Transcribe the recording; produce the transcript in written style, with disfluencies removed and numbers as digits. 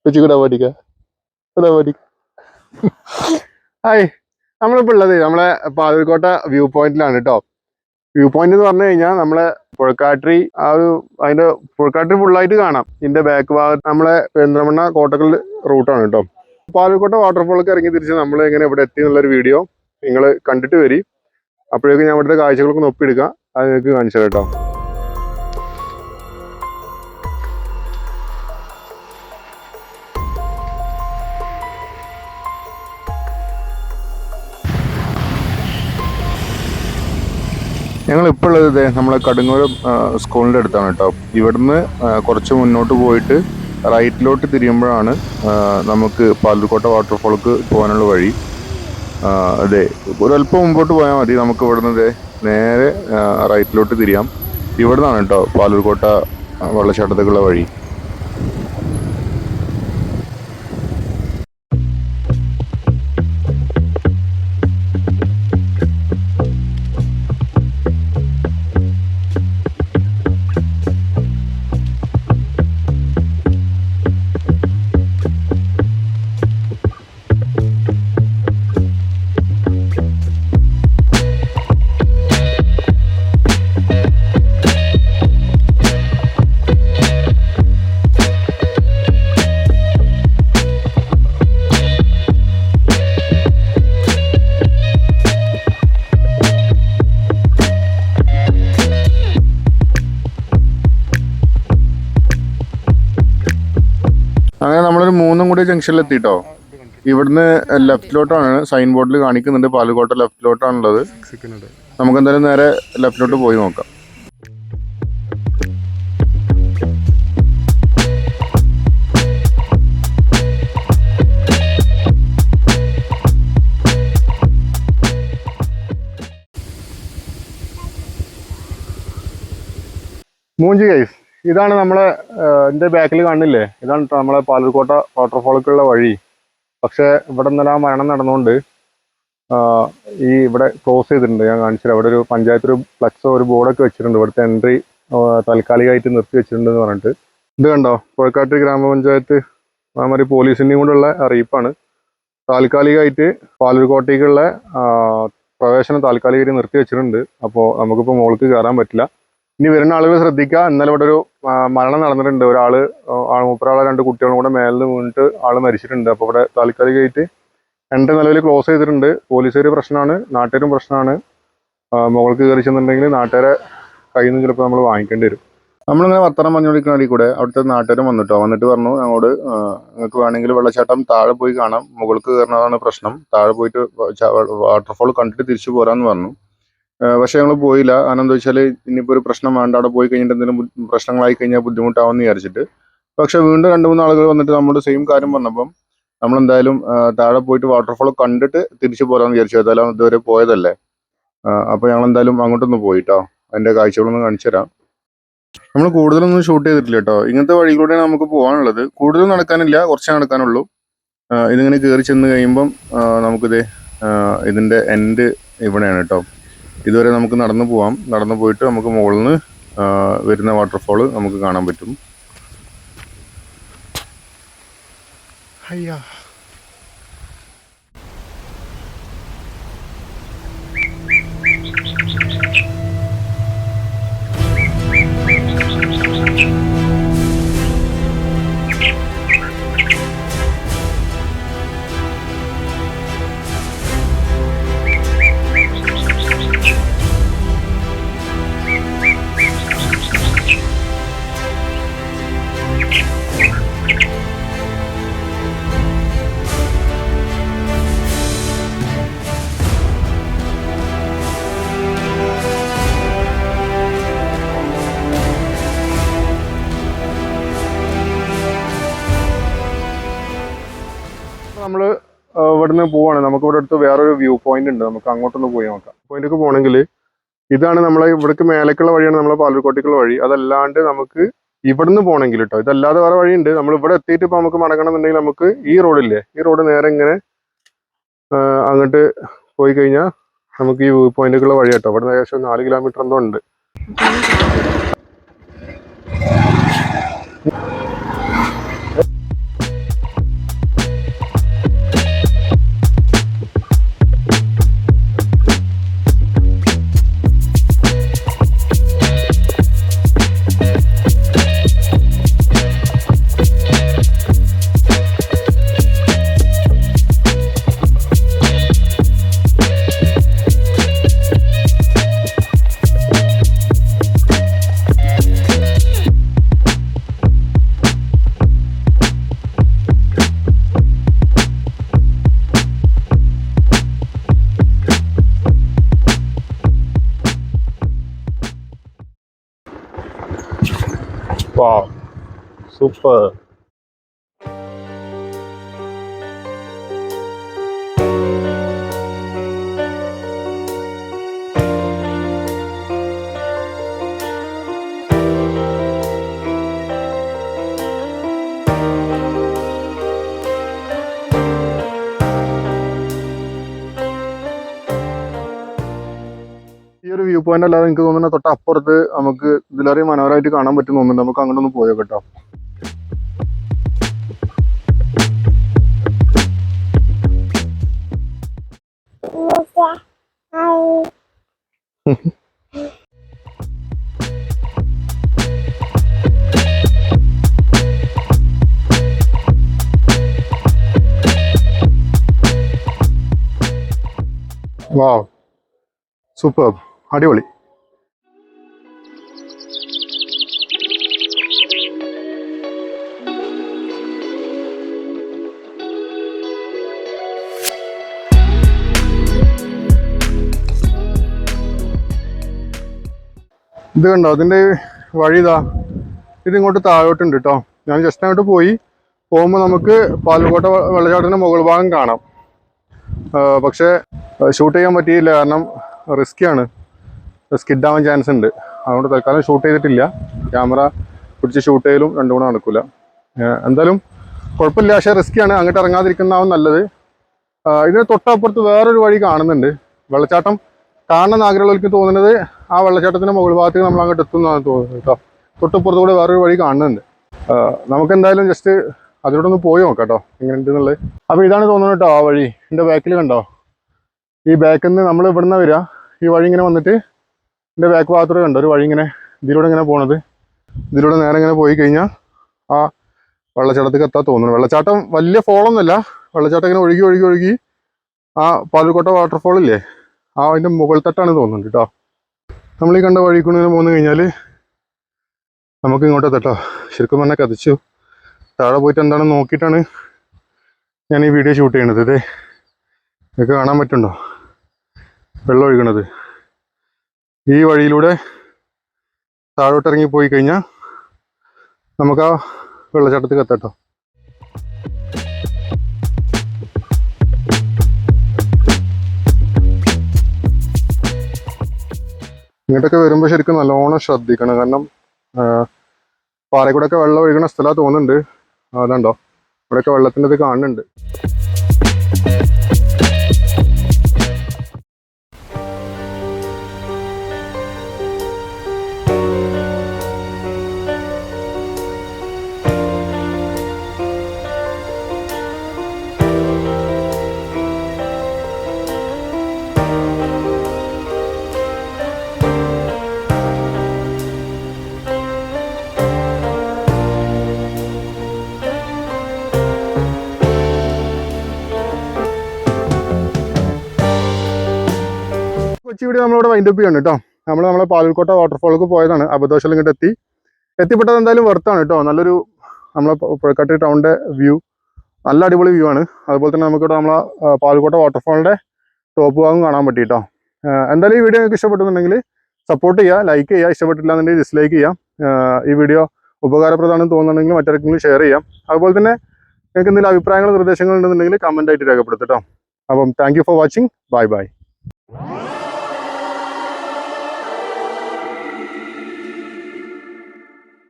വെച്ചുകൂടാ പഠിക്ക ഹായ്, നമ്മളിപ്പോൾ ഉള്ളത് നമ്മളെ പാലൂർക്കോട്ട വ്യൂ പോയിന്റിലാണ് കേട്ടോ. വ്യൂ പോയിന്റ് എന്ന് പറഞ്ഞു കഴിഞ്ഞാൽ നമ്മളെ പുഴക്കാട്ടി അതിന്റെ പുഴക്കാട്ടി ഫുള്ളായിട്ട് കാണാം. ഇതിന്റെ ബാക്ക് ഭാഗത്ത് നമ്മളെ പെരിന്തൽമണ്ണ കോട്ടക്കൽ റൂട്ടാണ് കേട്ടോ. പാലൂർക്കോട്ട വാട്ടർഫോളൊക്കെ ഇറങ്ങി തിരിച്ച് നമ്മൾ എങ്ങനെ ഇവിടെ എത്തി എന്നുള്ളൊരു വീഡിയോ നിങ്ങൾ കണ്ടിട്ട് വരി. അപ്പോഴേക്കും ഞാൻ ഇവിടുത്തെ കാഴ്ചകളൊക്കെ ഒപ്പിയെടുക്കാം, അത് നിങ്ങൾക്ക് കാണിച്ചു തരാം കേട്ടോ. ഞങ്ങളിപ്പോൾ ഉള്ളത് നമ്മളെ കടുങ്ങൂർ സ്കൂളിൻ്റെ അടുത്താണ് കേട്ടോ. ഇവിടുന്ന് കുറച്ച് മുന്നോട്ട് പോയിട്ട് റൈറ്റിലോട്ട് തിരിയുമ്പോഴാണ് നമുക്ക് പാലൂർക്കോട്ട വാട്ടർഫോൾക്ക് പോകാനുള്ള വഴി. അതെ, ഒരല്പം മുമ്പോട്ട് പോയാൽ മതി. നമുക്ക് ഇവിടുന്ന് നേരെ റൈറ്റിലോട്ട് തിരിയാം. ഇവിടുന്നാണ് കേട്ടോ പാലൂർക്കോട്ട വെള്ളച്ചാട്ടത്തേക്കുള്ള വഴി. അങ്ങനെ നമ്മളൊരു 3 കൂടി ജംഗ്ഷനിൽ എത്തിട്ടോ. ഇവിടുന്ന് ലെഫ്റ്റിലോട്ടാണ് സൈൻ ബോർഡിൽ കാണിക്കുന്നുണ്ട്, പാലൂർക്കോട്ട ലെഫ്റ്റിലോട്ടാണുള്ളത്. നമുക്ക് എന്തായാലും നേരെ ലെഫ്റ്റിലോട്ട് പോയി നോക്കാം. മൂഞ്ചി ഗൈസ്, ഇതാണ് നമ്മളെ എൻ്റെ ബാക്കിൽ കാണുന്നില്ലേ, ഇതാണ് നമ്മളെ പാലൂർക്കോട്ട വാട്ടർഫോൾക്കുള്ള വഴി. പക്ഷേ ഇവിടെ ഇന്നലെ ആ മരണം നടന്നുകൊണ്ട് ഇവിടെ ക്ലോസ് ചെയ്തിട്ടുണ്ട്. ഞാൻ കാണിച്ചില്ല, അവിടെ ഒരു പഞ്ചായത്ത് ഒരു ഫ്ലക്സോ ഒരു ബോർഡൊക്കെ വെച്ചിട്ടുണ്ട്. ഇവിടുത്തെ എൻട്രി താൽക്കാലികമായിട്ട് നിർത്തി വെച്ചിട്ടുണ്ടെന്ന് പറഞ്ഞിട്ട്. ഇത് കണ്ടോ, പുഴക്കാട്ടി ഗ്രാമപഞ്ചായത്ത് മാതിരി പോലീസിൻ്റെയും കൂടെയുള്ള അറിയിപ്പാണ്. താൽക്കാലികമായിട്ട് പാലൂർക്കോട്ടേക്കുള്ള പ്രവേശനം താൽക്കാലികമായിട്ട് നിർത്തി വെച്ചിട്ടുണ്ട്. അപ്പോൾ നമുക്കിപ്പോൾ മുകൾക്ക് കയറാൻ പറ്റില്ല. ഇനി വരുന്ന ആളുകൾ ശ്രദ്ധിക്കുക. ഇന്നലെ ഇവിടെ ഒരു മരണം നടന്നിട്ടുണ്ട്. മൂപ്പരാളെ 2 കുട്ടികളും കൂടെ മേലിൽ വീണിട്ട് ആൾ മരിച്ചിട്ടുണ്ട്. അപ്പോൾ ഇവിടെ താൽക്കാലികമായിട്ട് എൻട്രി നിലവിൽ ക്ലോസ് ചെയ്തിട്ടുണ്ട്. പോലീസുകാർ പ്രശ്നമാണ്, നാട്ടുകാരും പ്രശ്നമാണ്. മുകൾക്ക് കയറി ചെന്നുണ്ടെങ്കിൽ നാട്ടുകാരെ കയ്യിൽ നിന്ന് ചിലപ്പോൾ നമ്മൾ വാങ്ങിക്കേണ്ടി വരും. നമ്മളിങ്ങനെ വർത്തമാനം പറഞ്ഞുകൊണ്ടിരിക്കുന്ന കൂടെ അവിടുത്തെ നാട്ടുകാരും വന്നിട്ട് പറഞ്ഞു ഞങ്ങളോട് നിങ്ങൾക്ക് വേണമെങ്കിൽ വെള്ളച്ചാട്ടം താഴെ പോയി കാണാം, മുകൾക്ക് കയറുന്നതാണ് പ്രശ്നം, താഴെ പോയിട്ട് വാട്ടർഫോൾ കണ്ടിട്ട് തിരിച്ചു പോരാന്ന് പറഞ്ഞു. പക്ഷെ ഞങ്ങൾ പോയില്ല. കാരണം എന്താ വെച്ചാൽ ഇനിയിപ്പോൾ ഒരു പ്രശ്നം വേണ്ട, അവിടെ പോയി കഴിഞ്ഞിട്ട് എന്തെങ്കിലും പ്രശ്നങ്ങളായി കഴിഞ്ഞാൽ ബുദ്ധിമുട്ടാവുമെന്ന് വിചാരിച്ചിട്ട്. പക്ഷെ വീണ്ടും 2-3 ആളുകൾ വന്നിട്ട് നമ്മുടെ സെയിം കാര്യം പറഞ്ഞപ്പം നമ്മളെന്തായാലും താഴെ പോയിട്ട് വാട്ടർഫോൾ കണ്ടിട്ട് തിരിച്ചു പോരാന്ന് വിചാരിച്ചു. ഏതായാലും ഇതുവരെ പോയതല്ലേ. അപ്പോൾ ഞങ്ങൾ എന്തായാലും അങ്ങോട്ടൊന്ന് പോയിട്ടോ, അതിൻ്റെ കാഴ്ചകളൊന്നും കാണിച്ചു തരാം. നമ്മൾ കൂടുതലൊന്നും ഷൂട്ട് ചെയ്തിട്ടില്ല കേട്ടോ. ഇങ്ങനത്തെ വഴിയിലൂടെയാണ് നമുക്ക് പോകാനുള്ളത്. കൂടുതൽ നടക്കാനില്ല, കുറച്ചേ നടക്കാനുള്ളൂ. ഇതിങ്ങനെ കയറി ചെന്ന് കഴിയുമ്പം നമുക്കിത് ഇതിൻ്റെ എൻഡ് ഇവിടെയാണ് കേട്ടോ. ഇതുവരെ നമുക്ക് നടന്നു പോവാം. നടന്നു പോയിട്ട് നമുക്ക് മുകളിൽ നിന്ന് വരുന്ന വാട്ടർഫോൾ നമുക്ക് കാണാൻ പറ്റും. അയ്യാ, നമ്മൾ ഇവിടുന്ന് പോവാണ്. നമുക്ക് ഇവിടെ അടുത്ത് വേറൊരു വ്യൂ പോയിന്റ് ഉണ്ട്, നമുക്ക് അങ്ങോട്ടൊന്ന് പോയി നോക്കാം. പോയിന്റിലേക്ക് പോകണമെങ്കിൽ ഇതാണ് നമ്മളെ ഇവിടേക്ക് മേലേക്കുള്ള വഴിയാണ് നമ്മളെ പാലൂർക്കോട്ടേക്കുള്ള വഴി. അതല്ലാണ്ട് നമുക്ക് ഇവിടുന്ന് പോകണമെങ്കിൽ കേട്ടോ, ഇതല്ലാതെ വേറെ വഴിയുണ്ട്. നമ്മൾ ഇവിടെ എത്തിയിട്ട് ഇപ്പോൾ നമുക്ക് മടങ്ങണമെന്നുണ്ടെങ്കിൽ നമുക്ക് ഈ റോഡില്ലേ, ഈ റോഡ് നേരെ ഇങ്ങനെ അങ്ങോട്ട് പോയി കഴിഞ്ഞാൽ നമുക്ക് ഈ വ്യൂ പോയിന്റുകളുള്ള വഴി കേട്ടോ. ഇവിടെ ഏകദേശം 4 കിലോമീറ്റർ എന്തോ ഉണ്ട്. വാവ്, സൂപ്പർ. ഈ ഒരു വ്യൂ പോയിന്റ് അല്ലാതെ എനിക്ക് തോന്നുന്നത് തൊട്ടപ്പുറത്ത് നമുക്ക് ഇതിലേറെ മനോഹരമായിട്ട് കാണാൻ പറ്റും തോന്നുന്നുണ്ട്. നമുക്ക് അങ്ങോട്ടൊന്ന് പോയോ കേട്ടോ. വാവ്, സൂപ്പർ, അടിപൊളി. ഇത് കണ്ടോ, അതിൻ്റെ വഴി ഇതാ, ഇതിങ്ങോട്ട് താഴോട്ടുണ്ട് കേട്ടോ. ഞാൻ ജസ്റ്റ് അങ്ങോട്ട് പോകുമ്പോൾ നമുക്ക് പാലക്കോട്ട വെള്ളച്ചാട്ടത്തിൻ്റെ മുകൾ ഭാഗം കാണാം. പക്ഷേ ഷൂട്ട് ചെയ്യാൻ പറ്റിയില്ല, കാരണം റിസ്ക്കിയാണ്, സ്കിഡ് ആവാൻ ചാൻസ് ഉണ്ട്. അതുകൊണ്ട് തൽക്കാലം ഷൂട്ട് ചെയ്തിട്ടില്ല. ക്യാമറ പിടിച്ച് ഷൂട്ട് ചെയ്യലും രണ്ടും കൂടെ നടക്കില്ല. എന്തായാലും കുഴപ്പമില്ല, പക്ഷേ റിസ്ക്കിയാണ്, അങ്ങോട്ട് ഇറങ്ങാതിരിക്കുന്നതാവും നല്ലത്. ഇതിന് തൊട്ടപ്പുറത്ത് വേറൊരു വഴി കാണുന്നുണ്ട്. വെള്ളച്ചാട്ടം കാണണമെന്ന് ആഗ്രഹമുള്ളവർക്ക് തോന്നുന്നത് ആ വെള്ളച്ചാട്ടത്തിൻ്റെ മുകൾ ഭാഗത്തേക്ക് നമ്മൾ അങ്ങോട്ട് എത്തുന്നതാണ് തോന്നുന്നത് കേട്ടോ. തൊട്ടപ്പുറത്തുകൂടെ വേറൊരു വഴി കാണുന്നുണ്ട്. നമുക്ക് എന്തായാലും ജസ്റ്റ് അതിലൂടെ ഒന്ന് പോയി നോക്കാം കേട്ടോ, എങ്ങനെയുണ്ട് എന്നുള്ളത്. അപ്പോൾ ഇതാണ് തോന്നുന്നത് കേട്ടോ ആ വഴി. എൻ്റെ ബാക്കിൽ കണ്ടോ, ഈ ബാക്കിൽ നിന്ന് നമ്മൾ ഇവിടുന്ന് വരിക, ഈ വഴി ഇങ്ങനെ വന്നിട്ട് എൻ്റെ ബാക്ക് ഭാഗത്തൂടെ കണ്ടോ ഒരു വഴി ഇങ്ങനെ ഇതിലൂടെ ഇങ്ങനെ പോണത്. ഇതിലൂടെ നേരെ ഇങ്ങനെ പോയി കഴിഞ്ഞാൽ ആ വെള്ളച്ചാട്ടത്തേക്ക് എത്താൻ തോന്നുന്നു. വെള്ളച്ചാട്ടം വലിയ ഫോളൊന്നുമല്ല, വെള്ളച്ചാട്ടം ഇങ്ങനെ ഒഴുകി ഒഴുകി ഒഴുകി ആ പാലക്കോട്ട വാട്ടർഫോൾ ഇല്ലേ, ആ അതിൻ്റെ മുകൾ തട്ടാണ് തോന്നുന്നുണ്ട് കേട്ടോ. നമ്മൾ ഈ കണ്ട വഴിക്കൊണ്ട് ഇങ്ങനെ പോന്നു കഴിഞ്ഞാൽ നമുക്ക് ഇങ്ങോട്ട് എത്തട്ടോ. ശരിക്കും പറഞ്ഞാൽ കത്തിച്ചു താഴെ പോയിട്ട് എന്താണെന്ന് നോക്കിയിട്ടാണ് ഞാൻ ഈ വീഡിയോ ഷൂട്ട് ചെയ്യണത്. ഇതേ ഇതൊക്കെ കാണാൻ പറ്റുന്നുണ്ടോ, വെള്ളം ഒഴുകണത്. ഈ വഴിയിലൂടെ താഴോട്ട് ഇറങ്ങി പോയി കഴിഞ്ഞാൽ നമുക്ക് ആ വെള്ളച്ചാട്ടത്തിൽ എത്തട്ടോ. ഇങ്ങോട്ടൊക്കെ വരുമ്പോൾ ശരിക്കും നല്ലോണം ശ്രദ്ധിക്കണം, കാരണം പാറയിൽ കൂടെയൊക്കെ വെള്ളം ഒഴുകണ സ്ഥലമാണ് തോന്നുന്നുണ്ട്. അതുണ്ടോ, ഇവിടെയൊക്കെ വെള്ളത്തിൻ്റെ ഇത് കാണുന്നുണ്ട്. കൊച്ചി വീഡിയോ നമ്മളിവിടെ വൈൻഡപ്പ് ചെയ്യാണ് കേട്ടോ. നമ്മളെ പാലക്കോട്ട വാട്ടർഫോൾക്ക് പോയതാണ്. അബദ്ധവശാൽ ഇങ്ങോട്ട് എത്തിപ്പെട്ടത് എന്തായാലും വർത്താണ് കേട്ടോ. നല്ലൊരു നമ്മളെ പുഴക്കാട്ടി ടൗണിൻ്റെ വ്യൂ, നല്ല അടിപൊളി വ്യൂ ആണ്. അതുപോലെ തന്നെ നമുക്കിവിടെ നമ്മളെ പാലക്കോട്ട വാട്ടർഫോളിൻ്റെ ടോപ്പ് ഭാഗം കാണാൻ പറ്റി കേട്ടോ. എന്തായാലും ഈ വീഡിയോ നിങ്ങൾക്ക് ഇഷ്ടപ്പെട്ടുന്നുണ്ടെങ്കിൽ സപ്പോർട്ട് ചെയ്യുക, ലൈക്ക് ചെയ്യുക, ഇഷ്ടപ്പെട്ടില്ല എന്നുണ്ടെങ്കിൽ ഡിസ്ലൈക്ക് ചെയ്യാം. ഈ വീഡിയോ ഉപകാരപ്രദമാണെന്ന് തോന്നുന്നുണ്ടെങ്കിൽ മറ്റാർക്കെങ്കിലും ഷെയർ ചെയ്യാം. അതുപോലെ തന്നെ നിങ്ങൾക്ക് എന്തെങ്കിലും അഭിപ്രായങ്ങൾ നിർദ്ദേശങ്ങൾ ഉണ്ടെന്നുണ്ടെങ്കിൽ കമൻ്റ് ആയിട്ട് രേഖപ്പെടുത്തും കേട്ടോ. അപ്പം thank you for watching. Bye bye.